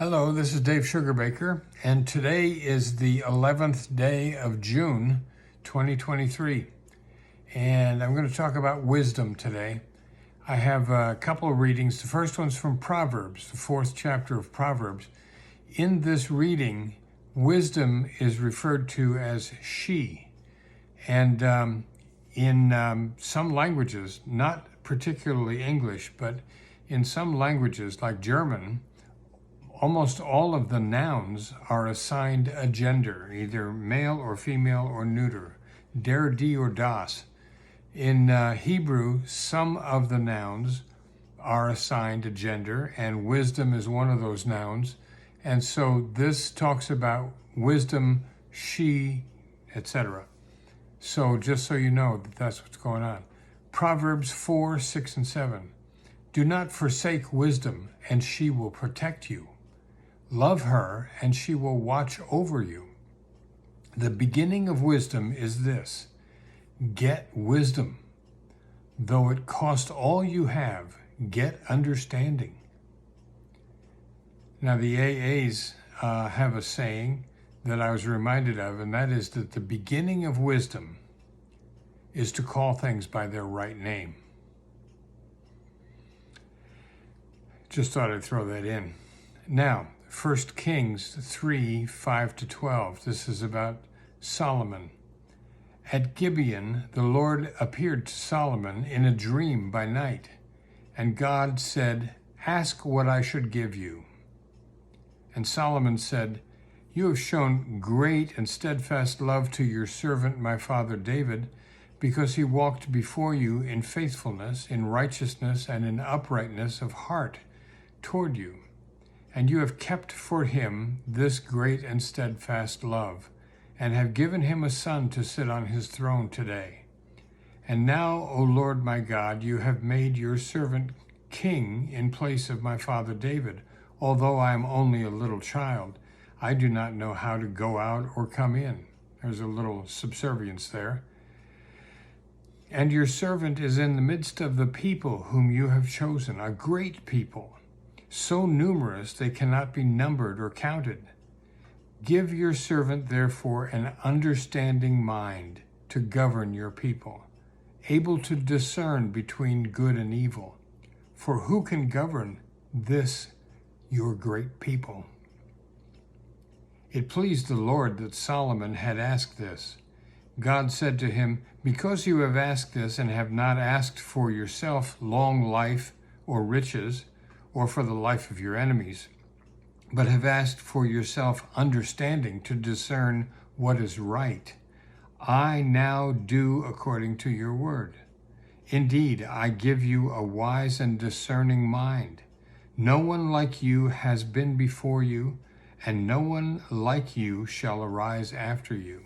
Hello, this is Dave Sugarbaker, and today is the 11th day of June 2023. And I'm going to talk about wisdom today. I have a couple of readings. The first one's from Proverbs, the 4th chapter of Proverbs. In this reading, wisdom is referred to as she. And in some languages, not particularly English, but in some languages like German, almost all of the nouns are assigned a gender, either male or female or neuter, der, die, or das. In Hebrew, some of the nouns are assigned a gender, and wisdom is one of those nouns. And so this talks about wisdom, she, etc. So just so you know that that's what's going on. Proverbs 4, 6, and 7. Do not forsake wisdom, and she will protect you. Love her, and she will watch over you. The beginning of wisdom is this: get wisdom. Though it cost all you have, get understanding. Now, the AAs have a saying that I was reminded of, and that is that the beginning of wisdom is to call things by their right name. Just thought I'd throw that in. Now, 1 Kings 3, 5-12. This is about Solomon. At Gibeon, the Lord appeared to Solomon in a dream by night, and God said, "Ask what I should give you." And Solomon said, "You have shown great and steadfast love to your servant, my father David, because he walked before you in faithfulness, in righteousness, and in uprightness of heart toward you. And you have kept for him this great and steadfast love, and have given him a son to sit on his throne today. And now, O Lord my God, you have made your servant king in place of my father David. Although I am only a little child, I do not know how to go out or come in." There's a little subservience there. "And your servant is in the midst of the people whom you have chosen, a great people, so numerous they cannot be numbered or counted. Give your servant, therefore, an understanding mind to govern your people, able to discern between good and evil. For who can govern this, your great people?" It pleased the Lord that Solomon had asked this. God said to him, "Because you have asked this and have not asked for yourself long life or riches, or for the life of your enemies, but have asked for yourself understanding to discern what is right, I now do according to your word. Indeed, I give you a wise and discerning mind. No one like you has been before you, and no one like you shall arise after you."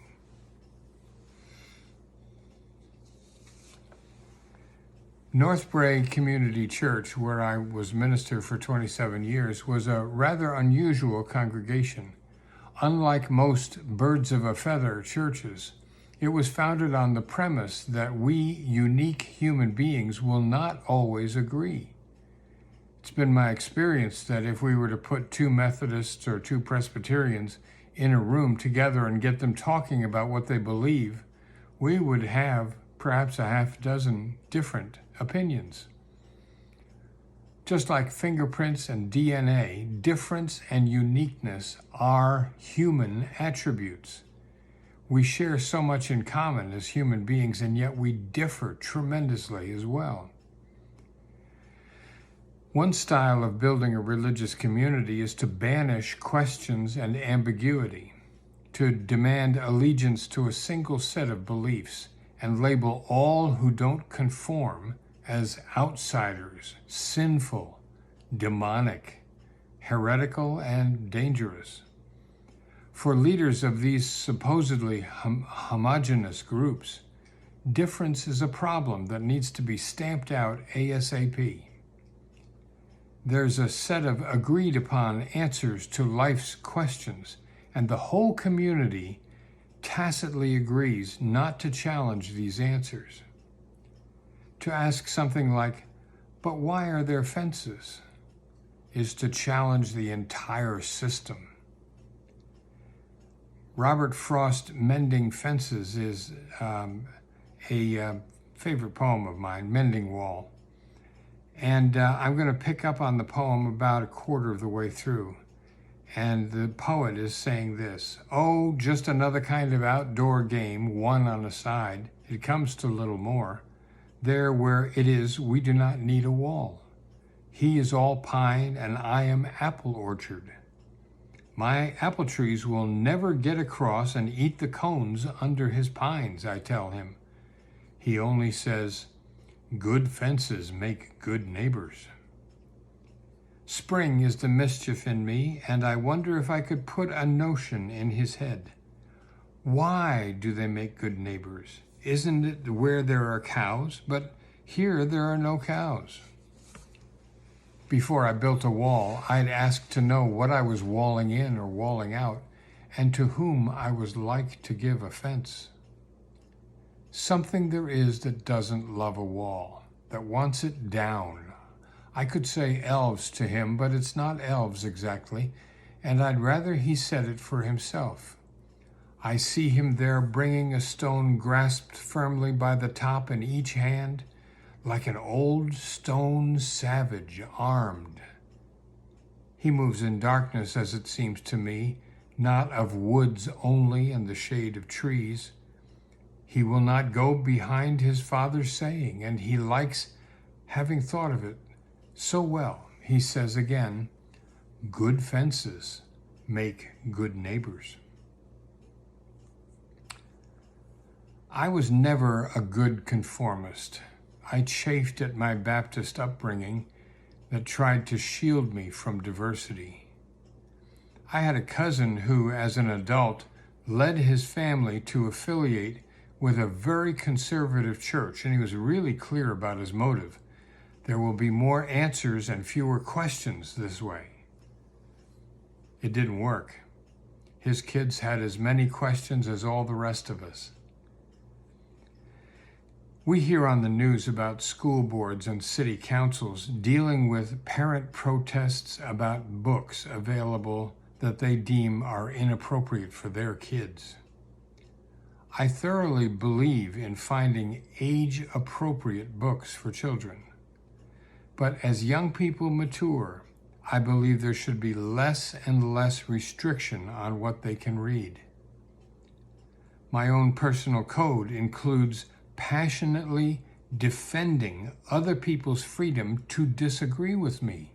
Northbrae Community Church, where I was minister for 27 years, was a rather unusual congregation. Unlike most birds of a feather churches, it was founded on the premise that we unique human beings will not always agree. It's been my experience that if we were to put two Methodists or two Presbyterians in a room together and get them talking about what they believe, we would have perhaps a half dozen different opinions. Just like fingerprints and DNA, difference and uniqueness are human attributes. We share so much in common as human beings, and yet we differ tremendously as well. One style of building a religious community is to banish questions and ambiguity, to demand allegiance to a single set of beliefs, and label all who don't conform as outsiders, sinful, demonic, heretical, and dangerous. For leaders of these supposedly homogeneous groups, difference is a problem that needs to be stamped out ASAP. There's a set of agreed upon answers to life's questions, and the whole community tacitly agrees not to challenge these answers. To ask something like, "But why are there fences?" is to challenge the entire system. Robert Frost, Mending Fences, is a favorite poem of mine, Mending Wall. And I'm going to pick up on the poem about a quarter of the way through. And the poet is saying this: "Oh, just another kind of outdoor game, one on a side. It comes to little more. There where it is, we do not need a wall. He is all pine, and I am apple orchard. My apple trees will never get across and eat the cones under his pines," I tell him. He only says, "Good fences make good neighbors." Spring is the mischief in me, and I wonder if I could put a notion in his head. Why do they make good neighbors? Isn't it where there are cows? But here there are no cows. Before I built a wall, I'd ask to know what I was walling in or walling out, and to whom I was like to give offense. Something there is that doesn't love a wall, that wants it down. I could say elves to him, but it's not elves exactly, and I'd rather he said it for himself. I see him there bringing a stone grasped firmly by the top in each hand, like an old stone savage armed. He moves in darkness, as it seems to me, not of woods only and the shade of trees. He will not go behind his father's saying, and he likes having thought of it so well. He says again, "Good fences make good neighbors." I was never a good conformist. I chafed at my Baptist upbringing that tried to shield me from diversity. I had a cousin who, as an adult, led his family to affiliate with a very conservative church, and he was really clear about his motive. There will be more answers and fewer questions this way. It didn't work. His kids had as many questions as all the rest of us. We hear on the news about school boards and city councils dealing with parent protests about books available that they deem are inappropriate for their kids. I thoroughly believe in finding age-appropriate books for children. But as young people mature, I believe there should be less and less restriction on what they can read. My own personal code includes passionately defending other people's freedom to disagree with me.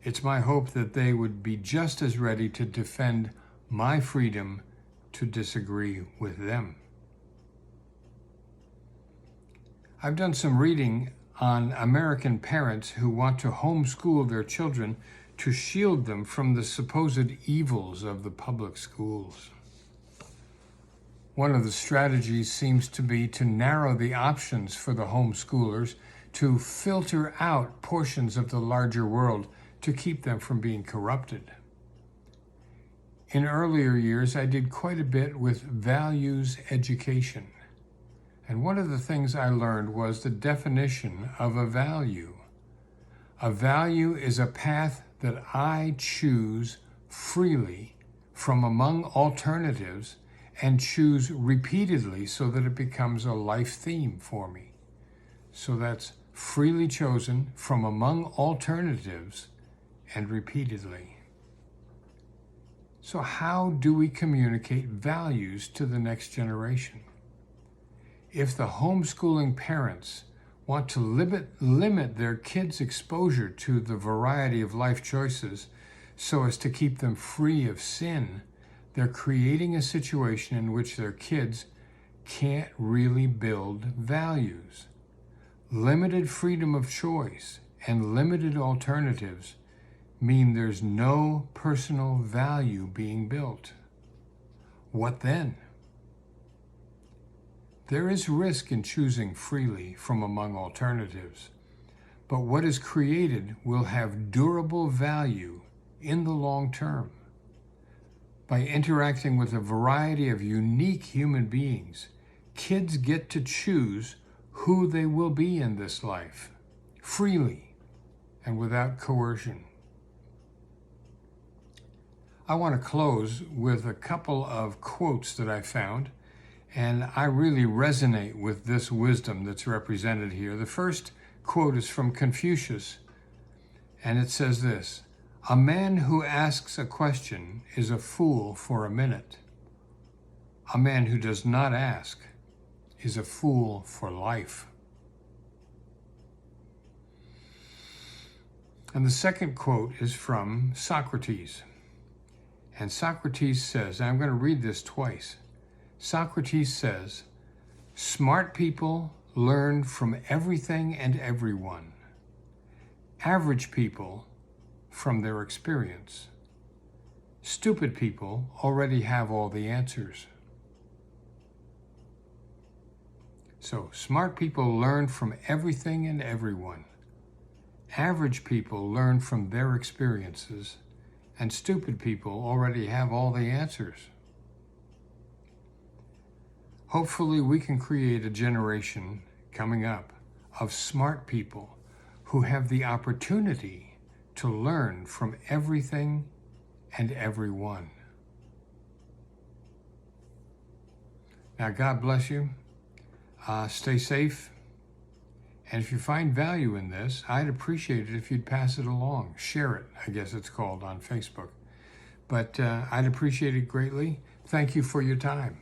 It's my hope that they would be just as ready to defend my freedom to disagree with them. I've done some reading on American parents who want to homeschool their children to shield them from the supposed evils of the public schools. One of the strategies seems to be to narrow the options for the homeschoolers, to filter out portions of the larger world to keep them from being corrupted. In earlier years, I did quite a bit with values education. And one of the things I learned was the definition of a value. A value is a path that I choose freely from among alternatives and choose repeatedly so that it becomes a life theme for me. So that's freely chosen from among alternatives and repeatedly. So how do we communicate values to the next generation? If the homeschooling parents want to limit their kids' exposure to the variety of life choices so as to keep them free of sin, they're creating a situation in which their kids can't really build values. Limited freedom of choice and limited alternatives mean there's no personal value being built. What then? There is risk in choosing freely from among alternatives, but what is created will have durable value in the long term. By interacting with a variety of unique human beings, kids get to choose who they will be in this life, freely and without coercion. I want to close with a couple of quotes that I found, and I really resonate with this wisdom that's represented here. The first quote is from Confucius, and it says this: "A man who asks a question is a fool for a minute. A man who does not ask is a fool for life." And the second quote is from Socrates. And Socrates says, and I'm going to read this twice. Socrates says, "Smart people learn from everything and everyone. Average people from their experience. Stupid people already have all the answers." So, smart people learn from everything and everyone. Average people learn from their experiences, and stupid people already have all the answers. Hopefully, we can create a generation coming up of smart people who have the opportunity to learn from everything and everyone. Now, God bless you. Stay safe. And if you find value in this, I'd appreciate it if you'd pass it along. Share it, I guess it's called on Facebook. But I'd appreciate it greatly. Thank you for your time.